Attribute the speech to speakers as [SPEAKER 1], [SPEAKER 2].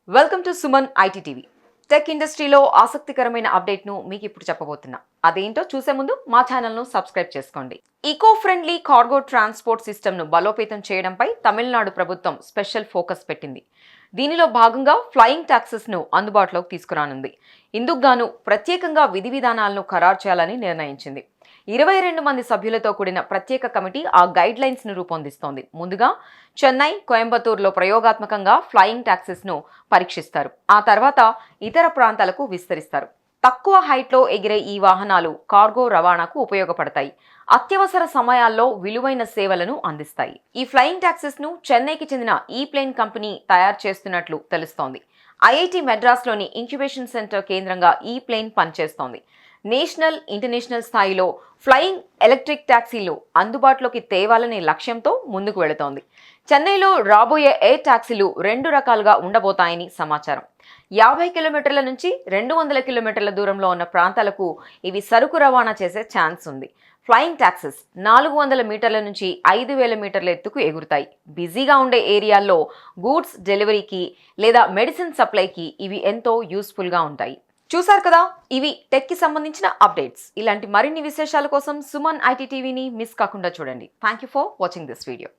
[SPEAKER 1] Welcome to Suman IT TV. Tech ఇండస్ట్రీలో ఆసక్తికరమైన అప్డేట్ను మీకు ఇప్పుడు చెప్పబోతున్నా. అదేంటో చూసే ముందు మా ఛానల్ను సబ్స్క్రైబ్ చేసుకోండి. ఈకో ఫ్రెండ్లీ కార్గో ట్రాన్స్పోర్ట్ సిస్టమ్ను బలోపేతం చేయడంపై తమిళనాడు ప్రభుత్వం స్పెషల్ ఫోకస్ పెట్టింది. దీనిలో భాగంగా ఫ్లయింగ్ టాక్సెస్ను అందుబాటులోకి తీసుకురానుంది. ఇందుకు గాను ప్రత్యేకంగా విధి విధానాలను ఖరారు చేయాలని నిర్ణయించింది. 22 మంది సభ్యులతో కూడిన ప్రత్యేక కమిటీ ఆ గైడ్ లైన్స్ ను రూపొందిస్తోంది. ముందుగా చెన్నై, కోయంబత్తూరులో ప్రయోగాత్మకంగా ఫ్లయింగ్ టాక్సీస్ను పరీక్షిస్తారు. ఆ తర్వాత ఇతర ప్రాంతాలకు విస్తరిస్తారు. తక్కువ హైట్లో ఎగిరే ఈ వాహనాలు కార్గో రవాణాకు ఉపయోగపడతాయి. అత్యవసర సమయాల్లో విలువైన సేవలను అందిస్తాయి. ఈ ఫ్లయింగ్ టాక్సీస్ ను చెన్నైకి చెందిన ఈ ప్లేన్ కంపెనీ తయారు చేస్తున్నట్లు తెలుస్తోంది. ఐఐటి మెడ్రాస్లోని ఇంక్యుబేషన్ సెంటర్ కేంద్రంగా ఈ ప్లేన్ పనిచేస్తోంది. నేషనల్, ఇంటర్నేషనల్ స్థాయిలో ఫ్లయింగ్ ఎలక్ట్రిక్ టాక్సీలు అందుబాటులోకి తేవాలనే లక్ష్యంతో ముందుకు వెళుతోంది. చెన్నైలో రాబోయే ఎయిర్ టాక్సీలు 2 రకాలుగా ఉండబోతాయని సమాచారం. 50 కిలోమీటర్ల నుంచి 200 కిలోమీటర్ల దూరంలో ఉన్న ప్రాంతాలకు ఇవి సరుకు రవాణా చేసే ఛాన్స్ ఉంది. ఫ్లయింగ్ టాక్సీస్ 400 మీటర్ల నుంచి 5000 మీటర్ల ఎత్తుకు ఎగురుతాయి. బిజీగా ఉండే ఏరియాల్లో గూడ్స్ డెలివరీకి లేదా మెడిసిన్ సప్లైకి ఇవి ఎంతో యూస్ఫుల్గా ఉంటాయి. చూసారు కదా, ఇవి టెక్ కి సంబంధించిన అప్డేట్స్. ఇలాంటి మరిన్ని విశేషాల కోసం సుమన్ ఐటీ టీవీని మిస్ కాకుండా చూడండి. Thank you for watching this video.